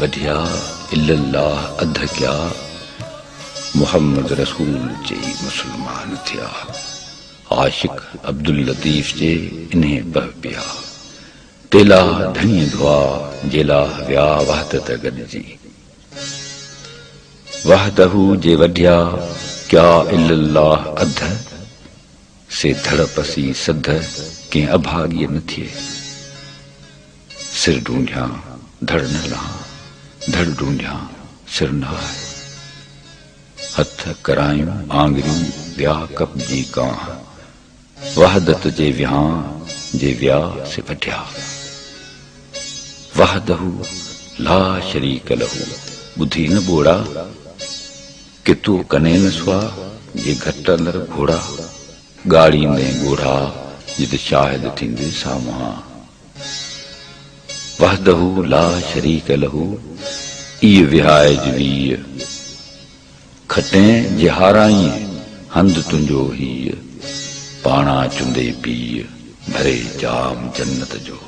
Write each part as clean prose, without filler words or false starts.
वधिया इल्लल्लाह अध क्या मोहम्मद रसूल जे मुसलमान थिया। आशिक अब्दुल लतीफ जे इन्हें बह पिया तेला धनी दुआ जेला व्या वहदत गॾिजी। वहदहू जे वधिया क्या इल्लल्लाह अध से धड़पसी सध के अभागी न थिए। सिर ढूंढिया धड़ न लहा धड़ ढूंढिया सिर न आए। हथ करायूं आंगरियूं व्या कपजी कां वहदत जे व्या से वधिया। वहदहू ला शरीक लहू बुधी न बोड़ा कि तू कने न सुआ जे घट अंदर घोड़ा। गाड़ी ने गोढ़ा जिद शाहिद थींदे सामा। वहदहू ला शरीक लहू ई विहाय वीय खटें जे हाराई हंद तुंजो हीय। पाणा चुंदे पीय भरे जाम जन्नत जो।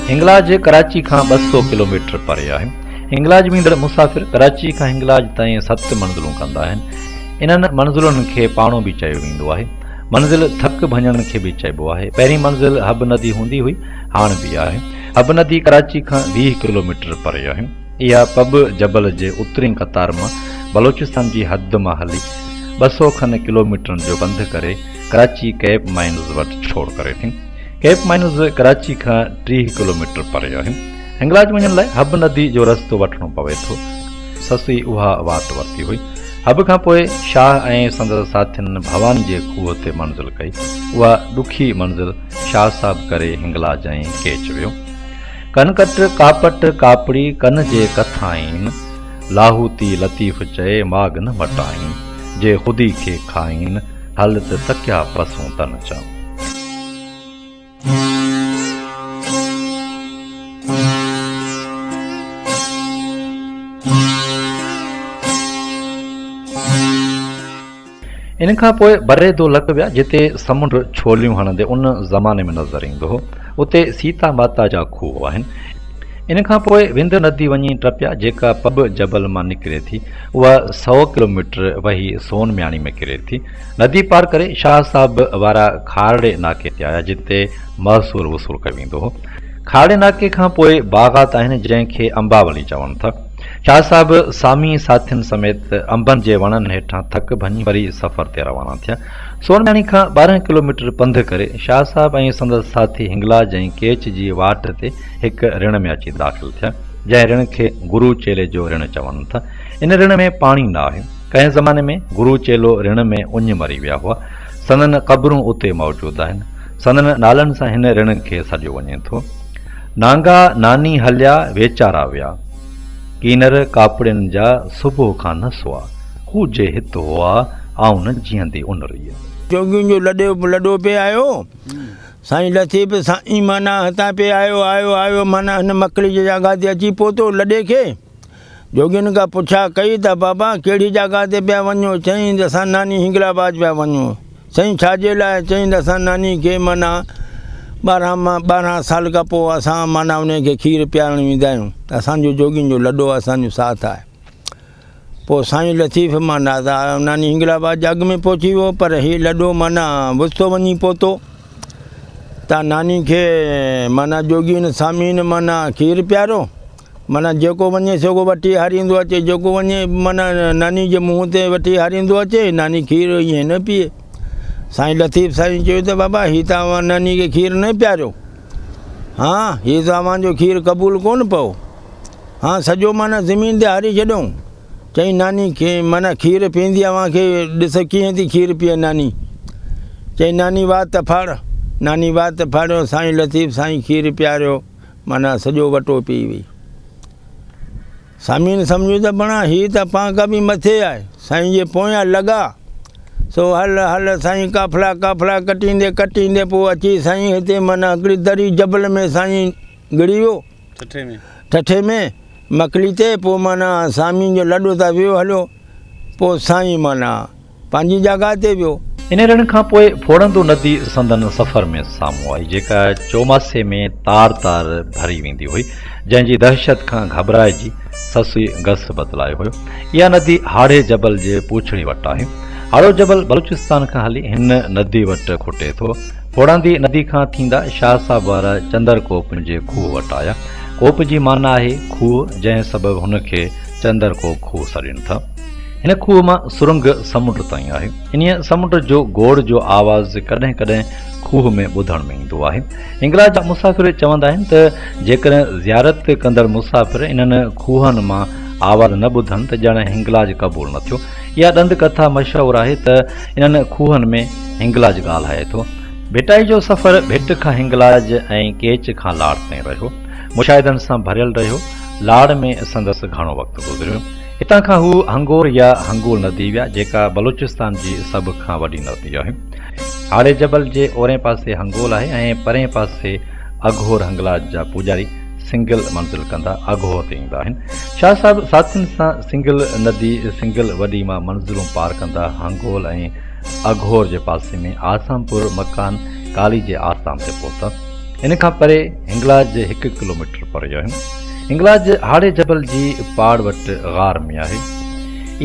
हिंगलाज कराची खां 200 किलोमीटर परे आहे। हिंगलाज में ईंदड़ मुसाफ़िर कराची खां हिंगलाज ताईं 7 मंज़िलूं कंदा आहिनि। इन्हनि मंज़िलुनि खे पाणो बि चयो वेंदो आहे। मंज़िल थक भञण खे बि चइबो आहे। पहिरीं मंज़िल हब नदी हूंदी हुई, हाणे बि आहे। हब नदी कराची खां 20 किलोमीटर परे आहे। इहा पब जबल जे उत्तरी कतार मां बलोचिस्तान जी हद मां हली 200 खनि किलोमीटरनि जो पंधु करे कराची कैप माइन्स वटि छोड़ करे थी। कैप माइन्स कराची खां 30 किलोमीटर परे आहे। हिंगलाज वञण लाइ हब नदी जो रस्तो वठिणो पवे थो। ससी उहा वाट वरिती हुई। हब खां पोइ शाह ऐं संदसि साथियुनि भवानी जे खूह ते मंज़िल कई। उहा ॾुखी मंज़िल शाह साहब करे हिंगलाज ऐं केच वियो। कनकट कापट कापड़ी कन जे कथाइन लाहूती लतीफ़ चए माग न मटाइन। जे ख़ुदी खे खाइन हल त तकिया पसूं तन चऊं। इन खां पोइ बरे दो लक विया जिते समुंड छोलियूं हणंदे उन ज़माने में नज़र ईंदो हो। उते सीता माता जा खूह आहिनि। इन खां पोइ विंद नदी वञी टपिया जेका पब जबल मां निकिरे थी। उहा 100 किलोमीटर वही सोन म्याणी में किरे थी। नदी पार करे शाह साहब वारा खारड़े नाके ते आया जिते महसूल वसूल कयो वेंदो हो। खारड़े नाके खां पोइ बाग़ात आहिनि जंहिंखे अंबावली चवनि था। शाह साहब सामी साथियुनि समेत अंबनि जे वणनि हेठां थक भञी वरी सफ़र ते रवाना थिया। सोनम्याणी खां 12 किलोमीटर पंधु करे शाह साहब ऐं संदसि साथी हिंगलाज ऐं केच जी वाट ते हिकु ऋण में अची दाख़िल थिया जंहिं ऋण खे गुरु चेले जो ऋण चवनि था। इन ऋण में पाणी न आहे। कंहिं ज़माने में गुरु चेलो ऋण में उञ मरी विया हुआ। संदन क़बरूं उते मौजूदु आहिनि। संदन नालनि सां हिन ऋण खे सॼो वञे थो। नांगा नानी हलिया वेचारा विया कीनर कापड़ियुनि जा सुबुह खां न सुआ। हू जे हित हुआ आऊं न जीअंदी उनरीअ। जोगियुनि जो लॾो पे आयो साईं लतीफ़ साईं माना हितां पे आयो माना हिन मकड़ी जी जॻह ते अची पहुतो लॾे खे। जोगियुनि खां पुछा कई त बाबा कहिड़ी जॻह ते पिया वञो। चईं त असां नानी हिंगलाबाद पिया वञूं। चईं छाजे लाइ? चईं त असां नानी खे माना 12 साल खां पोइ असां माना उनखे खीरु पीआरणु वेंदा आहियूं त असांजो जोगियुनि जो लॾो असांजो साथ आहे। पोइ साईं लतीफ़ माना त नानी हिंगलाबाद जग में पहुची वियो पर हीउ लॾो माना वुस्तो वञी पहुतो। ता नानी खे माना जोगी सामी माना खीर पियारो माना जेको वञे सो वठी हारींदो अचे जेको वञे माना नानी जे मुंहं ते वठी हारींदो अचे नानी खीर ईअं न पीए साईं लतीफ़ साईं चयो त बाबा हीअ तव्हां नानी खे खीर न पियारियो हाँ हीअ तव्हांजो खीर क़बूल कोन पओ हाँ सॼो माना ज़मीन ते हारी छॾियऊं चई नानी खे माना खीर पीअंदी अव्हांखे ॾिस कीअं थी खीर पीए नानी चई नानी वात फाड़ नानी वात फाड़ियो साईं लतीफ़ साईं खीर पियारियो माना सॼो वटो पी वई सामीन सम्झो त बणा हीअ त पाण खां बि मथे आहे साईं जे पोयां लॻा सो हल हल साईं काफ़िला काफ़िला कटींदे कटींदे पोइ अची साईं हिते माना हिकिड़ी दरी जबल में साईं गिड़ी वियो ठठे में मकली ते पोइ माना सामी जो लॾो त वियो हलियो पोइ साईं माना पंहिंजी जॻह ते वियो इन रण खां पोइ फोड़ंदो नदी संदन सफ़र में साम्हूं आई जेका चौमासे में तार तार भरी वेंदी हुई जंहिंजी दहशत खां घबराइजी ससुई गस बदिलायो हुयो इहा नदी हाड़े जबल जे पूछड़ी वटि आहे हाड़ो जबल बलूचिस्तान खां हली हिन नदी वटि खुटे थो फोड़ंदी नदी खां थींदा शाह साहब वारा चंदरकोप जे खूह वटि आया कोप जी माना आहे खूह जंहिं सबबु हुनखे चंदरकोप खूह सॾनि था हिन खूह मां सुरंग समुंड ताईं आहे इन समुंड जो गोड़ जो आवाज़ कॾहिं कॾहिं खूह में ॿुधण में ईंदो आहे हिंगलाज जा मुसाफ़िर चवंदा आहिनि त जेकॾहिं ज़ियारत कंदड़ मुसाफ़िर इन्हनि खूहनि मां आवाज़ न ॿुधनि त ॼण हिंगलाज क़बूल न थियो इहा ॾंद कथा मशहूरु आहे त इन्हनि खूहनि में हिंगलाज ॻाल्हाए थो भेटाई जो सफ़र भिट खां हिंगलाज ऐं केच खां लाड़ ताईं रहियो मुशाहिदनि सां भरियल रहियो लाड़ में संदसि घणो वक़्तु गुज़रियो हितां खां हू हंगोर या हंगूल नदी विया जेका बलूचिस्तान जी सभ खां वॾी नदी आहे हाड़े जबल जे ओरे पासे हंगोल आहे ऐं परे पासे अघोर हिंगलाज जा पुजारी सिंगल मंज़िल कंदा अघोर ते ईंदा आहिनि शाह साहिब साथियुनि सां सिंगल नदी सिंगल वॾी मां मंज़िलूं पार कंदा हंगोल ऐं अघोर जे पासे में आसामपुर मकान काली जे आसाम ते पहुता इन खां परे हिंगलाज 1 किलोमीटर परे आहे हिंगलाज हाड़े जबल जी पाड़ वटि गार में आहे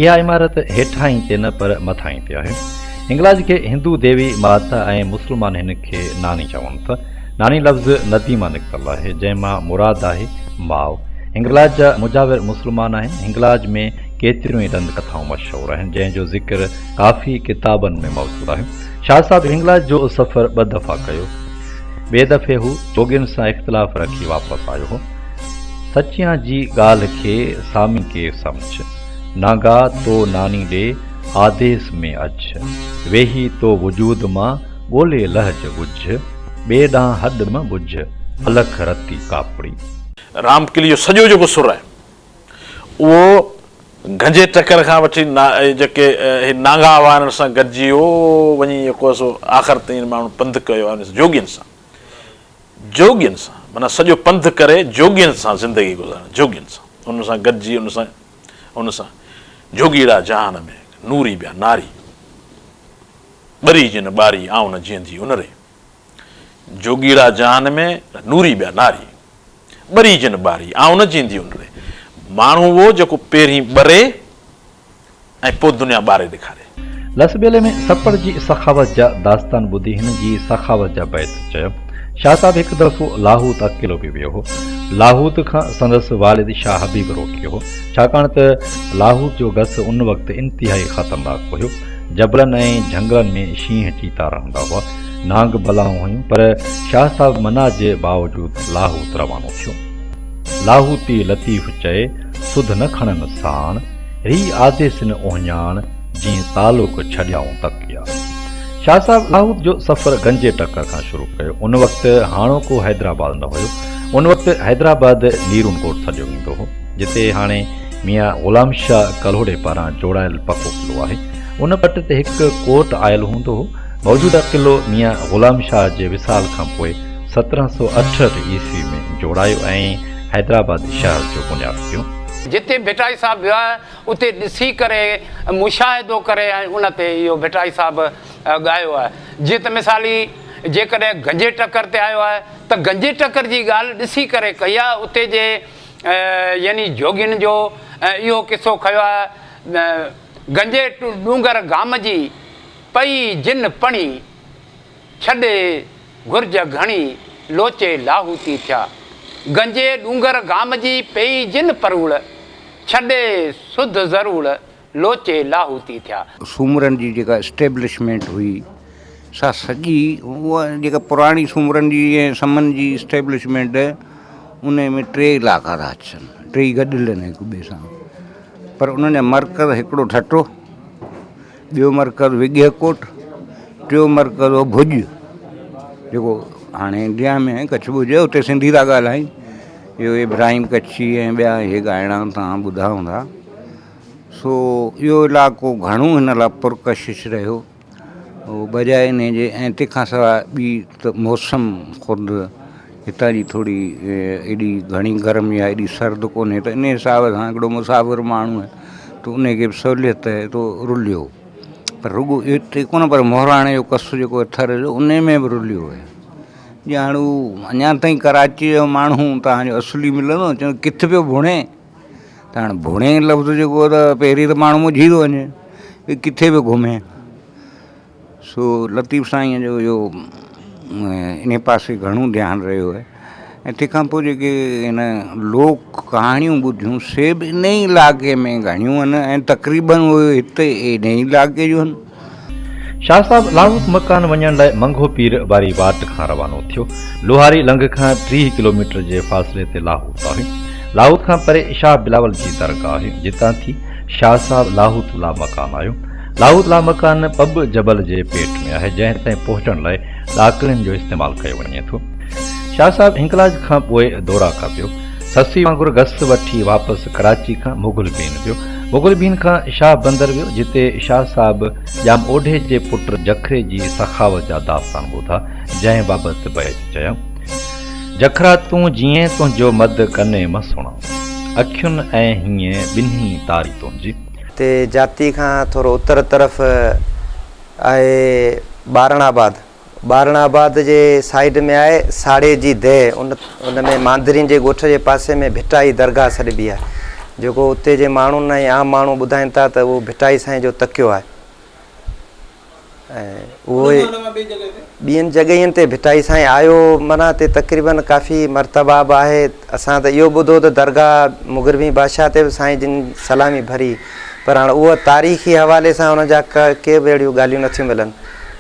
इहा इमारत हेठां ई ते न पर मथां ई ते आहे हिंगलाज खे हिंदू देवी माता ऐं मुस्लमान हिन खे नानी चवनि था नानी लफ़्ज़ नदी मां निकितल आहे जंहिंमां मुराद आहे माउ हिंगलाज जा मुजाविर मुस्लमान आहिनि हिंगलाज में केतिरियूं ई ॾंद कथाऊं मशहूरु आहिनि जंहिंजो ज़िक्र काफ़ी किताबनि में मौजूदु आहे शाह साहिब हिंगलाज जो सफ़र 2 दफ़ा कयो ॿिए दफ़े हू जोगियुनि सां इख़्तिलाफ़ रखी वापसि आयो हो सचियां जी ॻाल्हि खे सामी खे सम्झ नागा तो नानी ॾे आदेश में अच वेही तो वजूद मां ॻोल्हे लहज बुझ ॿिए ॾांहुं हॾ मां बुझ अलख रती कापड़ी रामकिली जो सॼो जेको सुर आहे उहो गंजे टकर खां वठी जेके नागा हुआ हिन सां गॾिजी वियो वञी जेको सो आख़िर ताईं माण्हू पंधु कयो आहे जोगियुनि सां माना सॼो पंधु करे जोगियुनि सां ज़िंदगी गुज़ारण जोगियुनि सां हुन सां गॾिजी हुन सां जोगीड़ा जहान में नूरी ॿिया नारी ॿरी जिन ॿारी आऊं न जीअंदी उन रे जोगीड़ा जहान में नूरी ॿिया नारी ॿरी जिन ॿारी आऊं न जीअंदी उन रे माण्हू उहो जेको पहिरीं ॿरे ऐं पोइ दुनिया ॿारे ॾेखारे लसबेले में सपर जी सखावत जा दास्तान ॿुधी हिन जी सखावत जा बैत चयो शाह साहिब हिकु दफ़ो लाहूत अकेलो बि वियो हो लाहूत खां संदसि वालिद शाह हबीब रोकियो हो छाकाणि त लाहूत जो गस उन वक़्तु इंतिहाई ख़तरनाक हुयो जबलनि ऐं झंगलनि में शींहं चीता रहंदा हुआ नांग बलाऊं हुयूं पर शाह साहिब मना जे बावजूदि लाहूत रवानो थियो लाहूती लतीफ़ चए सुध न खणनि साण री आदेश न ओहञाण जीअं तालुक छॾियाऊं तकिया शाह साहिब लाहूत जो सफ़र गंजे टकर खां शुरू कयो उन वक़्तु हाणोको हैदराबाद न हुयो उन वक़्तु हैदराबाद नीरून कोट सॼो वेंदो हो जिते हाणे मियां ग़ुलाम शाह कल्होड़े पारां जोड़ायल पको किलो आहे उन पट ते हिकु कोट आयल हूंदो हो मौजूदा किलो मियां ग़ुलाम शाह जे विसाल खां पोइ 1768 ईस्वी में जोड़ायो ऐं हैदराबाद शहर जो बुनियादु कयो जिते भेटाई साहब वियो आहे उते ॾिसी करे मुशाहिदो करे ऐं उन ते इहो भेटाई साहब ॻायो आहे जीअं त मिसाली जेकॾहिं गंजे टकर ते आयो आहे त गंजे टकर जी ॻाल्हि ॾिसी करे कई आहे उते जे यानी जोगियुनि जो इहो किसो खयो आहे गंजे डूंगर गाम जी पई जिन पणी छॾे घुर्ज घणी लोचे लाहूती थिया गंजे डूंगर गाम जी पेई जिन परूड़ छॾे सुध ज़रूर लोचे लाहूती थिया। सूमरनि जी जेका स्टेब्लिशमेंट हुई सा सॼी उहा जेका पुराणी सूमरनि जी ऐं समन जी स्टेब्लिशमेंट उन में 3 इलाइक़ा था अचनि, 3 गॾियल आहिनि हिक ॿिए सां, पर उन्हनि जा मर्कज़ हिकिड़ो ठटो, ॿियो मर्कज़ विॻेकोट, टियों मर्कज़ हो भुज जेको हाणे इंडिया में कच्छ भुज उते सिंधी था ॻाल्हाइनि, इहो इब्राहिम कच्छी ऐं ॿिया इहे ॻाइणा तव्हां ॿुधा हूंदा। सो इहो इलाइक़ो घणो हिन लाइ पुरकशिश रहियो बजाए इन जे, ऐं तंहिंखां सवाइ ॿी त मौसम ख़ुदि हितां जी थोरी एॾी घणी गर्मी आहे, एॾी सर्द कोन्हे, त इन हिसाब सां हिकिड़ो मुसाफ़िर माण्हू आहे त उनखे बि सहूलियत आहे त रुलियो, पर रुॻो हिते कोन पर मोहराणे जो कस जेको अथर जो उन में बि रुलियो आहे। ॼाण अञा ताईं कराची जो माण्हू तव्हांजो असली मिलंदो, चवंदो किथे पियो भुणे, त हाणे भुणे लफ़्ज़ जेको त पहिरीं त माण्हू मुंझी थो वञे किथे पियो घुमे। सो लतीफ़ साईं जो इहो इन पासे घणो ध्यानु रहियो आहे। ऐं तंहिंखां पोइ जेके हिन लोक कहाणियूं ॿुधियूं से बि इन ई इलाइक़े में घणियूं आहिनि ऐं तक़रीबन उहे हिते इन ई इलाइक़े जूं आहिनि। शाह साहब लाहौत मकान वञण लाइ मंगो पीर वारी वाट खां रवानो थियो। लोहारी लंघ खां 30 किलोमीटर जे फ़ासिले ते लाहौत आहे। लाहौत खां परे शाह बिलावल जी दरगाह आहे, जितां थी शाह साहब लाहौत ला मकान आयो। लाहौत ला मकान पब जबल जे पेट में आहे, जंहिं ताईं पहुचण लाइ ॾाकिणियुनि जो इस्तेमालु कयो वञे थो। शाह साहब हिंकलाज खां पोइ दौरा खां पियो, ससी वांगुरु गस वठी वापसि कराची खां मुगल बीन वियो। मुगल बीन खां शाह बंदर वियो, जिते शाह साहब जाम ओढे जे पुट जखरे जी सखावत जा दास्तान ॿुधा, जंहिं बाबति बैज चयो, जखरा तूं जीअं तुंहिंजो मद कने मसुणा अखियुनि ऐं हीअं ॿिन्ही तारी तुंहिंजी। ते जाती खां थोरो उत्तर तरफ़ आहे बारणाबाद जे साइड में आहे साड़े जी दह, उन में मांदरीन जे ॻोठ जे पासे में भिटाई दरगाह सॾिबी आहे, जेको उते जे माण्हुनि ऐं आम माण्हू ॿुधाइनि था त उहो भिटाई साईं जो तकियो आहे। ऐं उहे ॿियनि जॻहियुनि ते भिटाई साईं आयो माना ते तक़रीबन काफ़ी मरतबा बि आहे। असां त इहो ॿुधो त दरगाह मुग़रबी बादशाह ते बि साईं जिन सलामी भरी, पर हाणे उहा तारीख़ी हवाले सां हुन जा के बि अहिड़ियूं ॻाल्हियूं नथियूं मिलनि।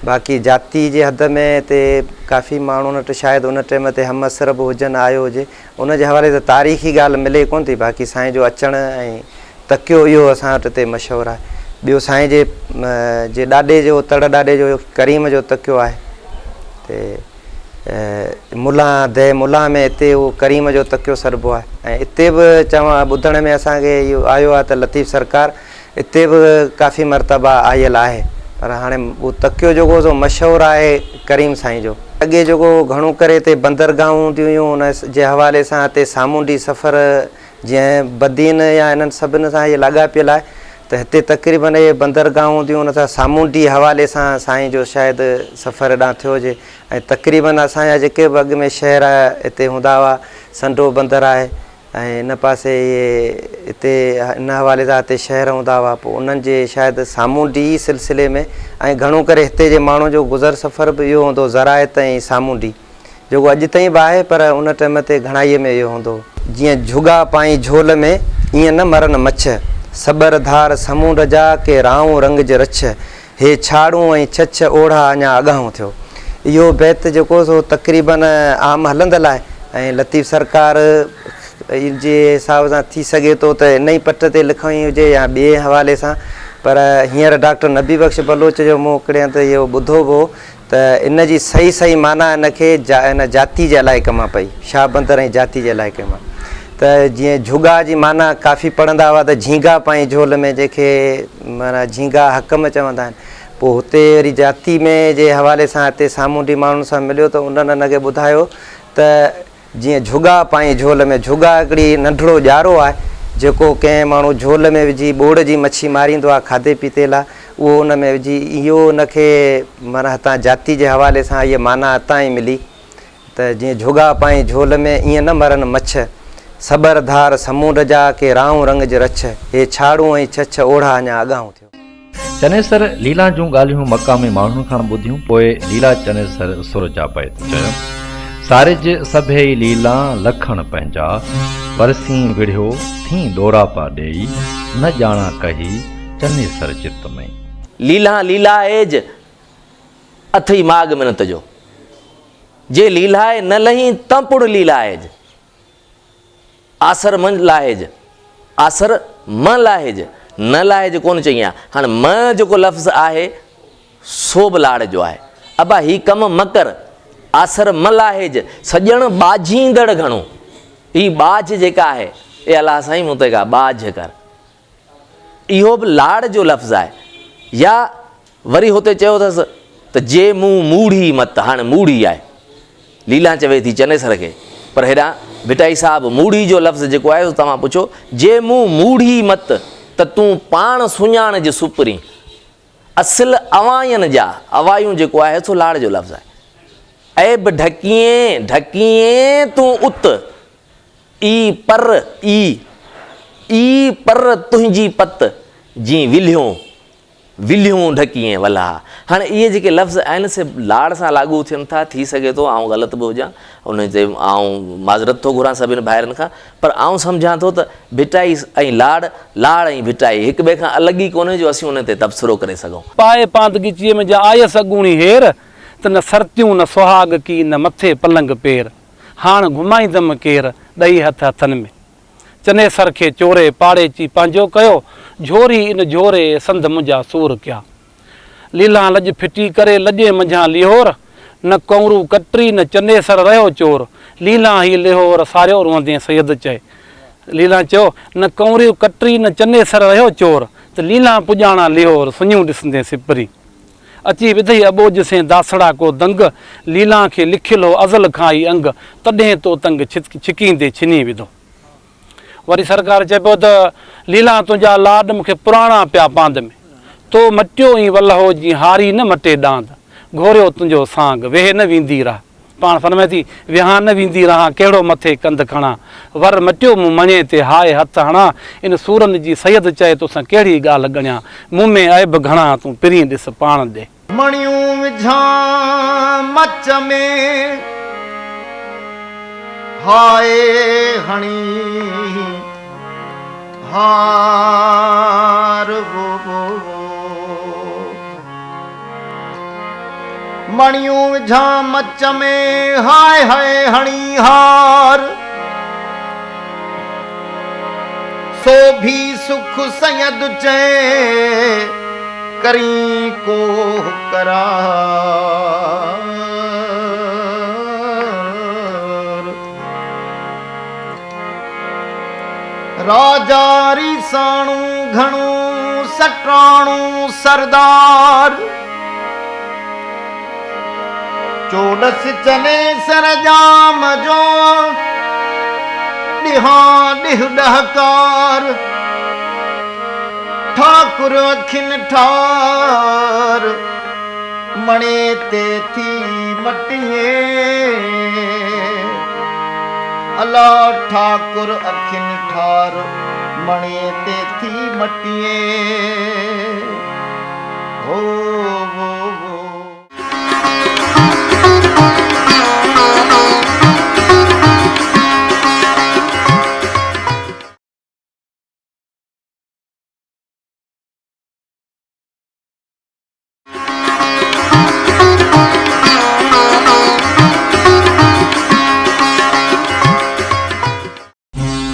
बाक़ी जाती जे हद में ते काफ़ी माण्हुनि वटि शायदि उन टाइम ते हम असर बि हुजनि आयो हुजे, उन जे हवाले त तारीख़ी ॻाल्हि मिले कोन थी। बाक़ी साईं जो अचणु ऐं तकियो इहो असां वटि हिते मशहूरु आहे। ॿियो साईं जे ॾाॾे जो तड़ ॾाॾे जो करीम जो तकियो आहे, ते मुला में हिते उहो करीम जो तकियो सरबो आहे। ऐं हिते बि चवां ॿुधण में असांखे इहो आयो आहे त लतीफ़ सरकार हिते बि काफ़ी मरतबा आयल आहे, पर हाणे उहो तकियो जेको सो मशहूरु आहे करीम साईं जो। अॻे जेको घणो करे हिते बंदरगाहूं हूंदियूं हुयूं, उन जे हवाले सां हिते सामूंडी सफ़र जीअं बदीन या इन्हनि सभिनि सां इहे लाॻापियल आहे, त हिते तक़रीबन इहे बंदरगाहूं हूंदियूं, उन सां सामूंडी हवाले सां साईं जो शायदि सफ़र हेॾां थियो हुजे। ऐं तक़रीबन असांजा जेके बि अॻु में शहर हिते हूंदा हुआ, संडो बंदर आहे ऐं हिन पासे इहे हिते हिन हवाले सां हिते शहर हूंदा हुआ, पोइ उन्हनि जे शायदि सामूंडी सिलसिले में ऐं घणो करे हिते जे माण्हू जो गुज़र सफ़र बि इहो हूंदो ज़रायत ऐं सामूंडी, जेको अॼु ताईं बि आहे, पर उन टाइम ते घणाईअ में इहो हूंदो। जीअं झुगा पाई झोल में ईअं न मरनि मछ, सबर धार समूंड जा के राऊं रंग जे रछ, हे छाड़ूं ऐं छछ ओढ़ा अञा अॻाऊं थियो। इहो बैत जेको सो तक़रीबन आम हलंदल आहे ऐं लतीफ़ सरकार जे हिसाब सां थी सघे थो त इन ई पट ते लिखणी हुजे या ॿिए हवाले सां, पर हींअर डॉक्टर नबी बख़्श बलोच जो मूं हिकिड़े हंधि इहो ॿुधो हो त इन जी सही माना इनखे इन जाती जे इलाइक़े मां पई, शाह बंदर ऐं जाती जे इलाइक़े मां। त जीअं झुगा जी माना काफ़ी पढ़ंदा हुआ त झींगा पाई झोल में, जंहिंखे माना झींगा हकम चवंदा आहिनि। पोइ हुते वरी जाती में जे हवाले सां हिते सामूंडी माण्हुनि सां मिलियो त उन्हनि हिनखे ॿुधायो त जीअं झुगा पाई झोल में, झुगा हिकिड़ी नंढिड़ो ॼारो आहे जेको कंहिं माण्हू झोल में विझी बोड़ जी मच्छी मारींदो आहे खाधे पीते लाइ, उहो उन में विझी, इहो उनखे माना हितां जाती जे हवाले सां इहा माना हितां ई मिली त जीअं झुगा पाई झोल में ईअं न मरनि मछ, सबर धार समूंड जा के राऊं रंग जे रछ, हे छाड़ूं ऐं छछ ओढ़ा अञा अॻाऊं थियो। चनेसर लीला जूं ॻाल्हियूं मक़ामी माण्हुनि खां ॿुधियूं, पोइ लीला चनेसर सुर जा बैत चयो। सारिज सभेई लीला लखण पंहिंजा, परसी विढ़ियो थी ॾोरा पा ॾेई, न ॼाणा कही चनेसर चित में। लीला लीला एज अथई माग मिनत जो, जे लीलाए न लही तंपुड़ लीला एज, आसर मन लाहेज, आसर म लाहेज, न लाहेज कोन चई आहे। हाणे म जेको लफ़्ज़ आहे सो बि लाड़ जो आहे। अबा ही कम मकर, आसर म लाहेज, सॼण बाझींदड़ घणो, ही बाझ जेका आहे ए अलाह साईं मूं ते का बाझ कर, इहो बि लाड़ जो लफ़्ज़ आहे। या वरी हुते चयो अथसि त जे मूं मूढ़ी मत, हाणे मूढ़ी आहे, लीला चवे थी चनेसर खे, पर हेॾां भिटाई साहिबु मूढ़ी जो लफ़्ज़ जेको आहे तव्हां पुछो, जे मूं मूढ़ी मत त तूं पाण सुञाण जे सुपरी, असिल अवायनि जा, अवायूं जेको आहे सो लाड़ जो लफ़्ज़ आहे। ऐब ढकीअं ढकीअं तूं उत, ई पर तुंहिंजी पत, जी विल्हियूं विल्हियूं ढकीअं वला। हाणे इहे जेके लफ़्ज़ आहिनि से लाड़ सां लागू थियनि था, थी सघे थो आउं ग़लति बि हुजां, उन ते आउं माज़रत थो घुरां सभिनि भाइरनि खां, पर आउं सम्झां थो त भिटाई ऐं लाड़, लाड़ ऐं भिटाई हिक ॿिए खां अलॻि ई कोन्हे जो असीं उन ते तबसरो करे सघूं। पाए पांदगीचीअ में जा आय सगुणी हेर, त न सरतियूं न सुहाग की न मथे पलंग पेर, हाण घुमाईंदमि केर ॾई हथ हथनि में। चनेसर खे चोरे पाड़े ची पंहिंजो कयो, झोरी इन झोरे संद मुंहिंजा सूर कया। लीला लॼ फिटी करे लॼे मंझां लिहोर, न कौरू कटरी न चनेसर रहियो चोर, लीला ही लिहोर सारियो रोंदे सैयद चए। लीला चयो न कौरू कटरी न चनेसर रहियो चोर, त लीला पुॼाणा लिहोर सुञूं ॾिसंदे सिपरी। अची विधई अबोज से दासड़ा को दंग, लीला खे लिखियलो अज़ल खां ई अंग, तॾहिं तो तंग छिकींदे छिनी विधो। वरी सरकार चए पियो त लीला तुंहिंजा लाड मूंखे पुराणा पिया पांद में, तो मटियो ई वल्हो जी हारी न मटे डांद, घोरियो तुंहिंजो सांग वेह न वेंदी रह। पाण फरमाए थी विहा न वेंदी रहां, कहिड़ो मथे कंध खणा, वर मटियो मूं मणे ते हाय हथ हणा, इन सूरनि जी सैयद चए तोसां कहिड़ी ॻाल्हि ॻणियां, मूं में ऐब घणा तूं पिरी ॾिस पाण ॾे। मणियूं विझां मच में हाय हणी हार वो मणियूं विझां मच में हाय हाय हणी हार, सो भी सुख सयद चए करी को करार। राजारी साणू घणू सटाणू सरदार, चोडस चनेसर जाम जो ॾिहा ॾिह ॾहकार, ठाकुर अखिन ठार मणे ते थी मटिए, अला ठाकुर अखिन ठार मणे ते थी मटिए। हो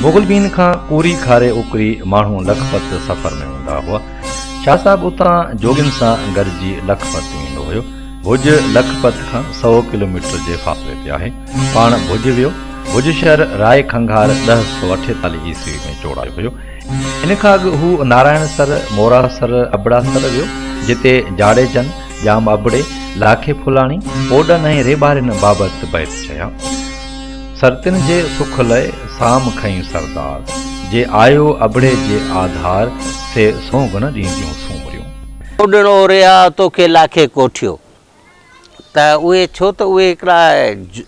मुगल बीन खां पूरी खारे उकरी माण्हू लखपत सफ़र में हूंदा हुआ। शाह साहिबु उतां जोगियुनि सां गॾिजी लखपत ईंदो हुयो। भुज लखपत खां 100 किलोमीटर जे फ़ासिले ते आहे। पाण भुज वियो। भुज शहर राय खंघार 1048 ईस्वी में चोड़ायो हुयो। इन खां अॻु हू नारायणसर, मोरासर, अबड़ासर वियो, जिते जाड़ेजन, जाम अबड़े, लाखे फुलाणी, ओडन ऐं रेबारिन बाबति बैत चया। सरतिन जे सुख लय साम खई सरदार, जे आयो अबड़े जे आधार से सोगन ॾींदियूं सूमरियूं। ओडणो रिया तोखे लाखे कोठियो, त उहे छो त उहे हिकिड़ा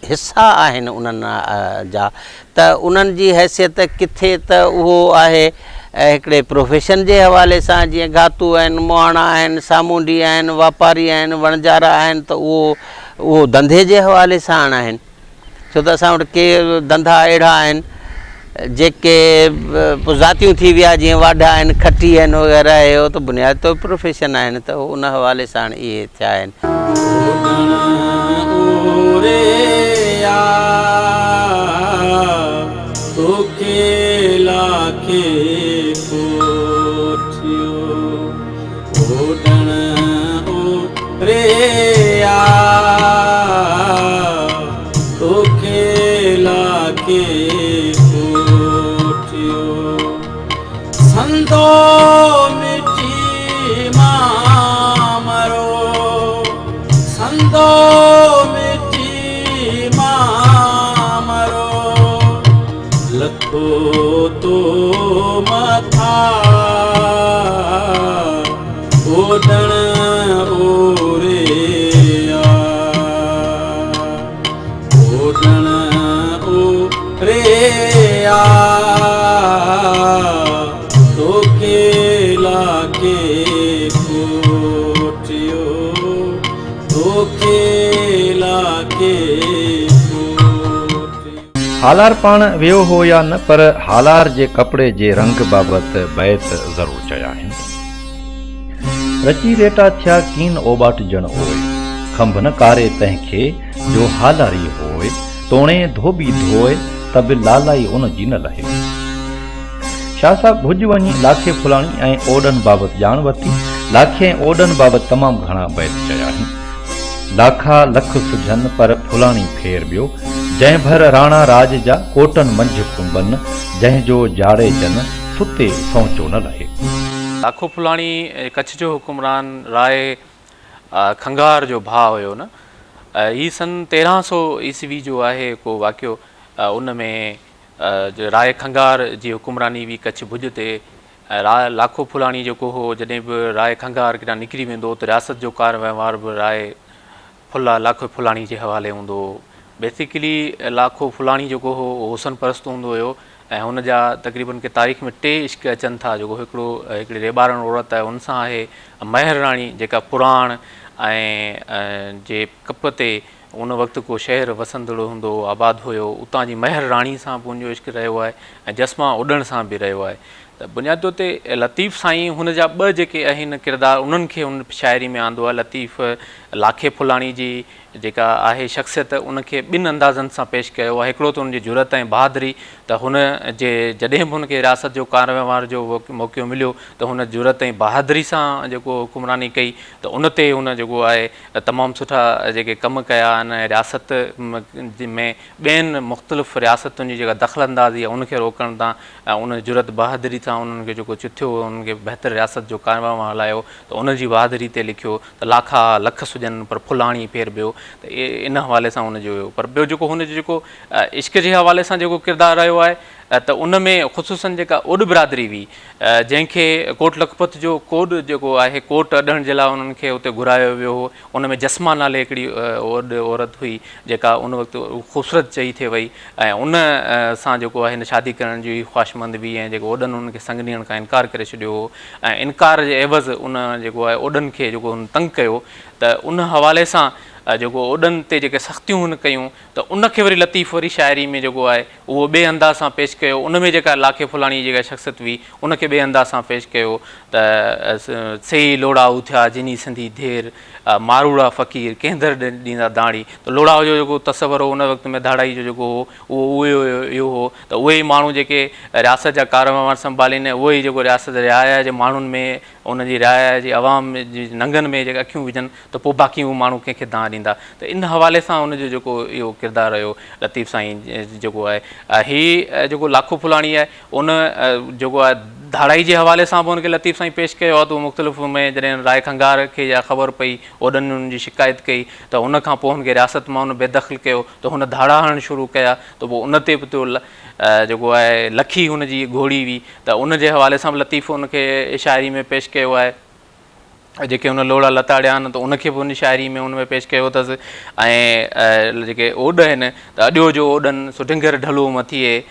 हिसा आहिनि उन्हनि जा, त उन्हनि जी हैसियत किथे त उहो आहे ऐं हिकिड़े प्रोफेशन जे हवाले सां जीअं घातू आहिनि, मोहाणा आहिनि, सामूंडी आहिनि, वापारी आहिनि, वणजारा आहिनि, त उहो धंधे जे हवाले सां आहिनि। छो त असां वटि के धंधा अहिड़ा आहिनि जेके पोइ ज़ातियूं थी विया, जीअं वाढा आहिनि, खटी आहिनि वग़ैरह, इहो त बुनियाद तौर प्रोफेशन आहिनि, त उन हवाले सां इहे थिया आहिनि। संतो मिठी मामरो, संतो मिठी मामरो, लखो तो मथा ओडण ओरेया, ओडण ओरेया, हालार पाण वियो हो या न, पर हालार जे कपिड़े जे रंग बाबति बैत ज़रूरु चया आहिनि। रची रेटा थिया कीन ओबाट जण ओए, खंभ न कारे तंहिंखे जो हालारी होए, तोणे धोबी धोए त बि लालाई उन जी न लहे। शाह साहब भुज वञी लाखे फुलाणी ऐं ओडन बाबति ॼाण वरिती। लाखे ऐं ओडन बाबति तमामु घणा बैत चया आहिनि। लाखा लख सुझनि पर फुलाणी फेर ॿियो, जंहिं भर राणा राज जा कोटन मंझि कुंबन, जंहिंजो जाड़े जन सुते सोचो न लहे। लाखो फुलाणी कच्छ जो हुकुमरान राय खंगार जो भाउ हुयो न। ही सन 1300 ईस्वी जो आहे को वाक़ियो। उन में राय खंगार जी हुकुमरानी हुई कच्छ भुज ते। लाखो फुलाणी जेको हो, जॾहिं बि राय खंगार किथां निकिरी वेंदो त रियासत जो कार वहिंवार बि राय लाखो फुलाणी जे हवाले हूंदो हो। बेसिकली लाखो फुलाणी जेको हो हुसन परस्त हूंदो हुयो ऐं हुन जा तक़रीबन के तारीख़ में 2 इश्क अचनि था। जेको हिकिड़ी रेबारण औरत आहे, उन सां आहे महर राणी, जेका पुराण ऐं जे कप ते उन वक़्तु को शहर वसंदड़ो हूंदो, आबाद हुयो, उतां जी महर राणी सां मुंहिंजो इश्क रहियो आहे ऐं जस्मा उॾण सां बि रहियो आहे। त बुनियाद तौर ते लतीफ़ साईं हुन जा 2 जेके आहिनि किरदार, उन्हनि खे हुन शाइरी में आंदो आहे। लतीफ़ लाखे फुलाणी जी जेका आहे शख़्सियत, उनखे 2 अंदाज़नि सां पेश कयो आहे। हिकिड़ो त हुनजी जुरत ऐं बहादुरी, त हुन जे जॾहिं बि हुनखे रियासत जो कार वहिंवार जो मौक़ो मिलियो त हुन जुरत ऐं बहादुरी सां जेको हुकुमरानी कई, त उन ते हुन जेको आहे तमामु सुठा जेके कम कया आहिनि। रियासत में ॿियनि मुख़्तलिफ़ रियासतुनि जी जेका दख़ल अंदाज़ी आहे उनखे रोकण तां, उन जुरत बहादुरी सां उन्हनि खे जेको चिथियो, उन्हनि खे बहितर रियासत जो कार वहिंवार हलायो, त उनजी बहादुरी ते लिखियो त लाखा लख सुजनि पर फुलाणी फेर ॿियो। त इन हवाले सां हुनजो हुयो। पर ॿियो जेको हुनजो जेको इश्क जे हवाले सां जेको किरदारु रहियो आहे, त उन में ख़ुसूसन जेका ओड बिरादरी हुई, जंहिंखे कोट लखपत जो कोड जेको आहे कोट अॾण जे लाइ उन्हनि खे उते घुरायो वियो हो। उन में जस्मा नाले हिकिड़ी ओड औरत हुई जेका उन वक़्तु ख़ूबसूरत चई थिए वई ऐं उन सां जेको आहे हिन शादी करण जी ख़्वाहिशमंद हुई ऐं जेको ओडन उन्हनि खे संग ॾियण खां इनकार करे छॾियो हो ऐं इनकार जे एवज़ उन जेको आहे ओडन खे जेको हुन तंग कयो। त उन हवाले सां जेको ओडन ते जेके सख़्तियूं हुन कयूं, त उनखे वरी लतीफ़ वरी शाइरी में जेको आहे उहो ॿिए अंदाज़ सां पेश कयो। उन में जेका लाखे फुलाणी जेका शख़्सियत हुई उनखे ॿिए अंदाज़ सां पेश कयो त सही लोड़ाऊ थिया जिनी सिंधी धेर, मारूड़ा फ़क़ीर केंदर ॾींदा दाड़ी। त लोड़ाऊ जो जेको तसवर हो उन वक़्त में दाड़ाई जो जेको हो उहो इहो हो त उहे ई माण्हू जेके रियासत जा कार वहिंवार संभालीनि, उहो ई जेको रियासत रियाया जे माण्हुनि में, उनजी रियाया जी आवाम जी नंगनि में जेके अखियूं विझनि, त पोइ बाक़ी उहे माण्हू कंहिंखे दां ॾींदा। त इन हवाले सां हुनजो जेको इहो किरदारु रहियो लतीफ़ साईं जेको आहे। हीअ जेको लाखो फुलाणी आहे, उन जेको आहे धाड़ाई जे हवाले सां बि हुनखे लतीफ़ साईं पेश कयो आहे। त उहो मुख़्तलिफ़ में जॾहिं राय खंगार खे या ख़बर पई, ओडन उन्हनि जी शिकायत कई, त उन खां पोइ हुनखे रियासत मां हुन बेदख़ल कयो, त हुन धाड़ा हणणु शुरू कया। त पोइ उन ते बि जेको आहे लखी हुनजी घोड़ी हुई, त उन जे हवाले सां बि लतीफ़ हुनखे शाइरी में पेश कयो आहे। जेके हुन लोड़ा लताड़िया आहिनि, त उनखे बि हुन शाइरी में हुन में पेश कयो अथसि। ऐं जेके ओड आहिनि, त अॼो जो ओडन सुढिंगर ढलो मथिए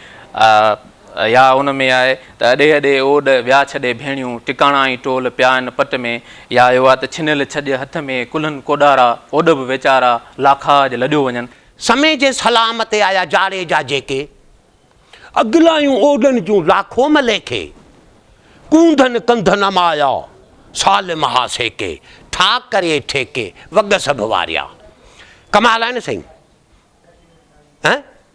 या उन में आहे त अॾे अॾे ओॾ विया छॾे भेणियूं टिकाणा ई टोल पिया आहिनि पट में, या आयो आहे त छिनियल छॾे हथ में कुल्हनि कोॾारा ओॾ बि वीचारा लाखा जे लॾियो वञनि। समय जे सलाम ते आया जाड़े जा जेके अॻिलायूं ओॾनि जूं लाखो मलेखे कूंधन कंधन माया साल महासेके ठाक करे ठेके वग सभु वारिया। कमाल आहे न साईं।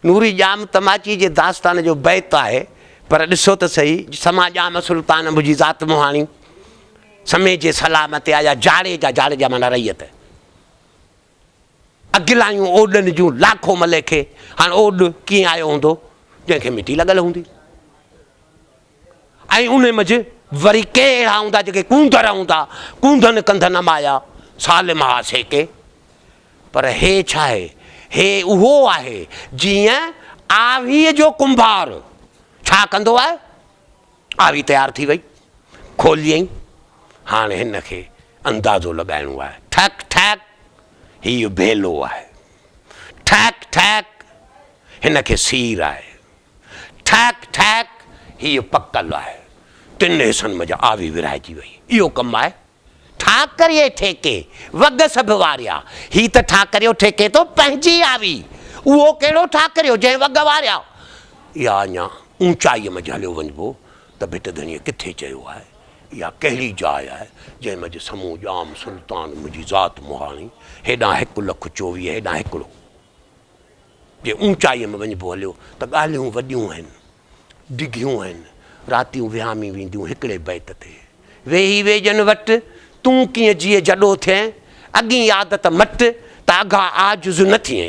नूरी जाम तमाची जे दास्तान जो बैत आहे, पर ॾिसो त सही, समा जाम सुल्तान मुंहिंजी ज़ात मुहाणी समय जे सलाम ते आया जाड़े जा माना रहियत। अॻिलायूं ओॾनि जूं लाखो मलेखे, हाणे ओॾ कीअं आयो हूंदो जंहिंखे मिटी लॻल हूंदी, ऐं उन मंझि वरी के अहिड़ा हूंदा जेके कूंदर हूंदा, कूंधन कंधन माया साल महासेके। पर हे छा आहे, हे उहो आहे जीअं आवीअ जो कुंभार छा कंदो आहे, आवी तयारु थी वई, खोलियईं, हाणे हिन खे अंदाज़ो लॻाइणो आहे, ठक ठक हीउ भेलो आहे, ठक ठक हिन खे सीर आहे, ठक ठक हीउ पकल आहे, टिनि हिसनि मंझि आवी विरहाइजी वई। इहो कमु आहे। ठाकरियो ठेके वग सभु वारिया। ही त ठाकरियो ठेके तो पंहिंजी आवी, उहो कहिड़ो ठाकरियो जंहिं वग वारिया। इहा अञा ऊचाईअ में हलियो वञिबो त भिट धणीअ किथे चयो आहे, इहा कहिड़ी जाइ आहे जंहिं मंझि समूह जाम सुल्तान मुंहिंजी ज़ात मुहाणी, हेॾां 1,24,000 हेॾां हिकिड़ो। जे ऊचाईअ में वञिबो हलियो त ॻाल्हियूं वॾियूं आहिनि, डिघियूं आहिनि, रातियूं विहामी वेंदियूं हिकिड़े बैत ते। वेही वेजनि वटि तूं कीअं जीअं जॾो थिए, अॻी आदत मट त अघा आजुज़ न थिए।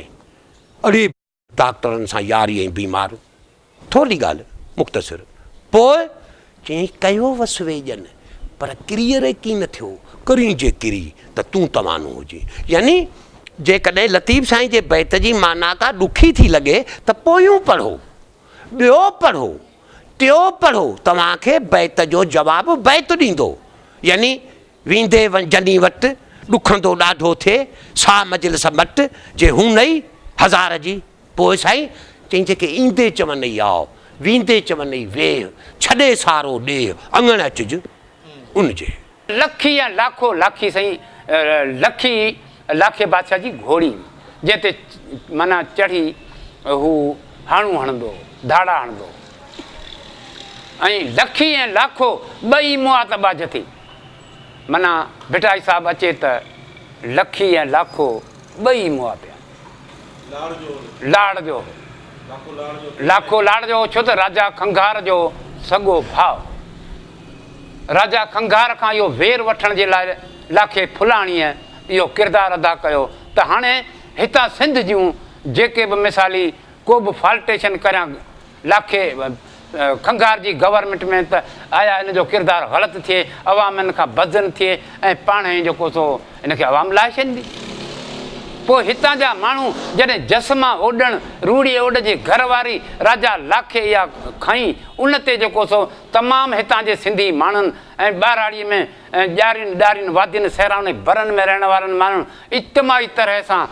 अड़े डॉक्टरनि सां यारी ऐं बीमार, थोरी ॻाल्हि मुख़्तसिर। पोइ चई कयो वस वेजनि, पर किरीअ की न थियो, करी जे किरी त तूं तवानो हुजे। यानी जेकॾहिं लतीफ़ साईं जे बैत जी माना का ॾुखी थी लॻे त पोयूं पढ़ो, ॿियो पढ़ो, टियों पढ़ो, तव्हांखे बैत जो जवाबु बैत ॾींदो। यानी वींदे जनी वटि ॾुखंदो ॾाढो थिए, सा मजलिस मट जे हू नई हज़ार जी। पोइ साईं चई जेके ईंदे चवनि आओ, वींदे चवनि वेह, छॾे सारो ॾे अङण अचिज उनजे। लखी या लाखो लाखी साईं, लखी लाखे बादशाह जी घोड़ी जंहिं ते माना चढ़ी हू हाणू हणंदो, धाड़ा हणंदो, ऐं लखी ऐं लाखो ॿई मुआतबाज थी। माना भिटाई साहिबु अचे त लखी ऐं लाखो ॿई मुआ पिया। लाड़ जो लाखो लाड़ जो, छो त राजा खंघार जो सॻो भाउ। राजा खंघार खां इहो वेर वठण जे लाइ लाखे फुलाणीअ इहो किरदारु अदा कयो त हाणे हितां सिंध जूं जेके बि मिसाली को बि फाल्टेशन करियां लाखे खंघार जी गवर्नमेंट में त आया इन जो किरदारु ग़लति थिए, अवाम इन खां बदन थिए ऐं पाण ई जेको सो इनखे अवाम लाहे छॾींदी। पोइ हितां जा माण्हू जॾहिं जसमा ओॾण रूड़ी ओॾ जे घर वारी राजा लाखे इहा खईं, उन ते जेको सो तमामु हितां जे सिंधी माण्हुनि ऐं ॿाराड़ीअ में ॼारियुनि ॾारियुनि वादियुनि सहिराउनि भरनि में रहण वारनि माण्हुनि इज्तमाही तरह सां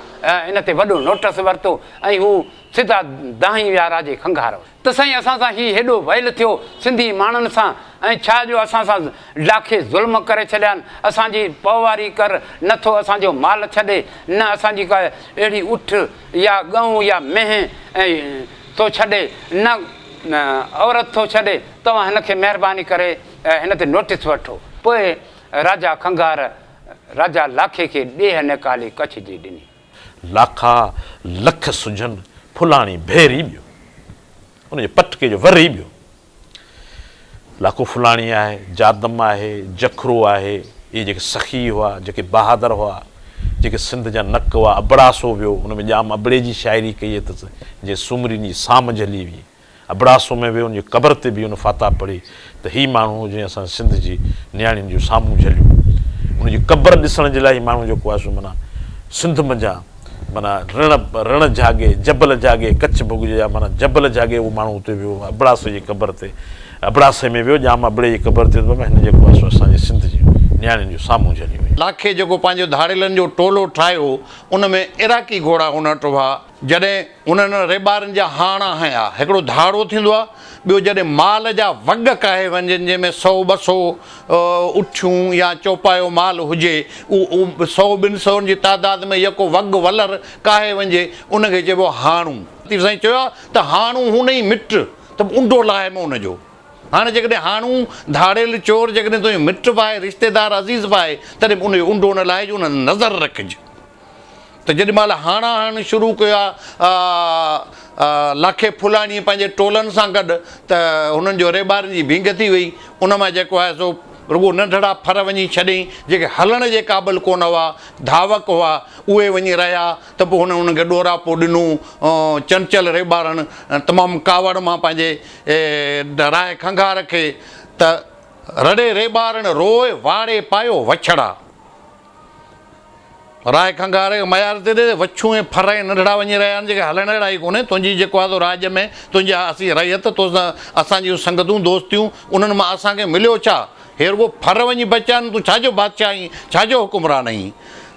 इन ते वॾो नोटिस वरितो ऐं हू सिधा दाही विया राजे खंघार। त साईं असां सां हीउ हेॾो वैल थियो सिंधी माण्हुनि सां, ऐं छा जो असां सां लाखे ज़ुल्म करे छॾिया आहिनि, असांजी पौवारी कर नथो, असांजो माल छॾे न, असांजी का अहिड़ी उठ या ॻऊं या मेंह ऐं थो छॾे न औरत थो छॾे, तव्हां हिनखे महिरबानी करे हिन ते नोटिस वठो। पोइ राजा खंघार राजा लाखे खे ॾेह निकाले कच्छ जी ॾिनी। लाखा लख सुजन फुलाणी भेरी बियो, उनजे पटके जो वरी बियो। लाखो फुलाणी आहे, जादम आहे, जखरो आहे, इहे जेके सखी हुआ, जेके बहादुर हुआ, जेके सिंध जा नक हुआ। अबड़ासो वियो, उन में जाम अबड़े जी शाइरी कई अथसि, जे सुमरिन जी साम झली हुई। अबड़ासो में वियो, उनजी क़बर ते बि उन फाता पढ़ी त ही माण्हू जीअं असां सिंध जी नियाणियुनि जूं साम्हूं झलियूं। उनजी क़बर ॾिसण जे लाइ माण्हू जेको आहे सो माना सिंध मंझां माना रण जागे, जबल जागे, कच्छ भुॻ जा माना जबल जागे, उहो माण्हू उते वियो अबड़ासे जी क़बर ते। अबड़ासे में वियो, जाम अबड़े जी क़बर ते हिन जेको आहे सो असांजे सिंध जी नियाणियुनि जूं साम्हूं झली हुई। लाखे जेको पंहिंजो धाड़ेलनि जो टोलो ठाहियो, उन में इराकी घोड़ा हुन वटि हुआ, जॾहिं उन्हनि रेबारनि जा हाणा हया हिकिड़ो धाड़ो थींदो आहे, ॿियो जॾहिं माल जा वॻ काहे वञनि जंहिंमें 100-200 उठियूं या चौपायो माल हुजे, उहो 100-200 जी तादाद में यको वॻ वलर काहे वञे, उनखे चइबो हाणू। साईं चयो आहे त हाणू हुन ई मिट त ऊंडो लाहिमो हुनजो। हाणे जेकॾहिं हाणू धाड़ेल चोर जेकॾहिं तुंहिंजो मिट पाए, रिश्तेदार अज़ीज़ पाए, तॾहिं उनजो ऊंडो न लाहिजे, उन नज़र रखिजे। त जेॾी महिल हाणा हणणु शुरू कया लाखे फुलाणी पंहिंजे टोलनि सां गॾु, त हुननि जो रेबारनि जी भींग थी वई। उन मां जेको आहे सो रुॻो नंढड़ा फर वञी छॾियईं, जेके हलण जे क़ाबिल कोन हुआ, धावक हुआ, उहे वञी रहिया। त पोइ हुनखे ॾोरा पोइ ॾिनो। चंचल रेबारनि तमामु कावड़ मां पंहिंजे राय खंघार खे त रड़े रेबारनि रोए वाड़े पायो वछड़ा। राय खंघार मयार ते ॾे वछूं ऐं फर ऐं नंढड़ा वञी रहिया आहिनि, जेके हलण अहिड़ा ई कोन्हे। तुंहिंजी जेको आहे राज में तुंहिंजा असीं रहियत तोसां असांजियूं संगतूं दोस्तियूं, उन्हनि मां असांखे मिलियो छा? हे रुॻो फर वञी बचिया आहिनि, तूं छाजो बादशाह आहीं, छाजो हुकुमरान आहीं?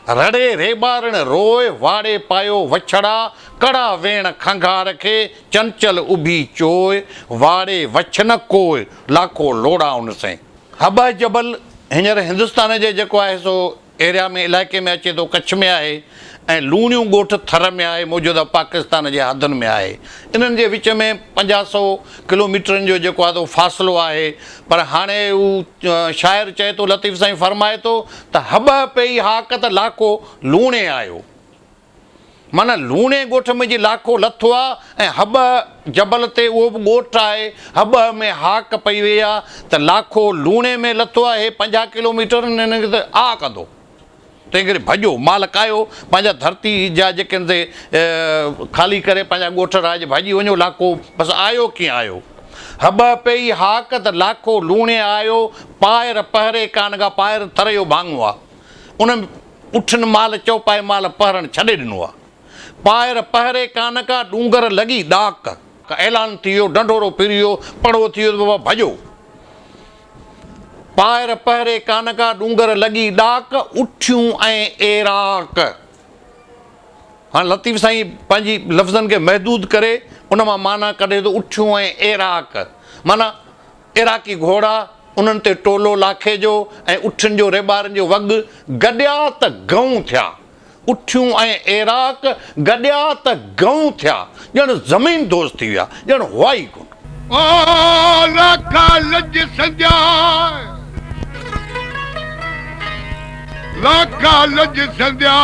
रड़े रेबारनि रोए वाड़े पायो वछड़ा, कड़ा वेण खंघार खे चंचल उभी चोए, वाड़े वछ न कोय लाखो लोड़ा उन सां। हब जबल हींअर हिंदुस्तान जे जेको आहे सो एरिया में इलाइक़े में अचे थो, कच्छ में आहे, ऐं लूणियूं ॻोठ थर में आहे, मौजूदा पाकिस्तान जे हदनि में आहे। इन्हनि जे विच में 50-100 किलोमीटरनि जो जेको आहे फ़ासिलो आहे। पर हाणे हू शाइर चए थो, लतीफ़ साईं फरमाए थो त हब पई हाक त लाखो लूणे आयो। माना लूणे ॻोठ में जी लाखो लथो आहे, ऐं हब जबल ते उहो बि ॻोठ आहे, हब में हाक पई वई आहे त लाखो लूणे में लथो आहे। हे 50 किलोमीटर हिनखे त आ कंदो, तंहिं करे भॼो माल कायो, पंहिंजा धरती जा जेके ख़ाली करे पंहिंजा ॻोठ राज भाॼी वञो। लाखो बसि आयो कीअं आयो? हब पई हाक त लाखो लूणे आयो, पायर पहरे कान का पायर थर जो भाङो आहे। उन उठनि माल चौपाए माल पहरण छॾे ॾिनो आहे। पायर पहरे कान का डूंगर लॻी ॾाक, ऐलान थी वियो, ढंढोरो फिरी वियो, पड़ो थी वियो, बाबा भॼो। पायर पहरे कान का डूंगर लॻी ॾाक, उठियूं ऐं एराक। हाणे लतीफ़ साईं पंहिंजी लफ़्ज़नि खे महदूद करे उन मां माना कढे थो, उठियूं ऐं एराक। माना इराकी घोड़ा, उन्हनि ते टोलो लाखे जो ऐं उठियुनि जो रेबारनि जो वॻ गॾिया त गऊं थिया। उठियूं ऐं एराक गॾिया त गऊं थिया, ॼण ज़मीन दोस्त थी विया, ॼण हुआ ई कोन। लाखा लज संध्या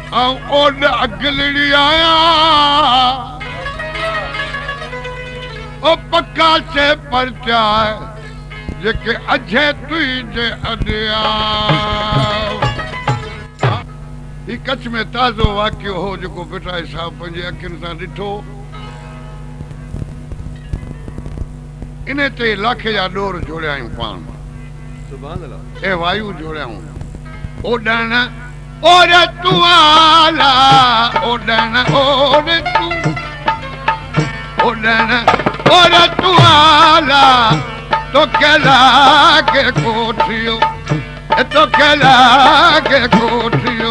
ऐं ओॾ अगलड़ी आया, ओ पक्का से परचा जेके अझे तुंहिंजे अॾिया। ही कच्छ में ताज़ो वाक़ियो हो जेको पिटाई साहब पंहिंजे अखियुनि सां ॾिठो। इन ते लाखे जा ॾोर जोड़िया आहियूं पाण, ए वायु जोड़ियाऊं। ओॾण ओर तूं आला, ओॾण ओर तूं, ओॾण ओर तूं आला, तो केला के कोठियो, तो केला के कोठियो।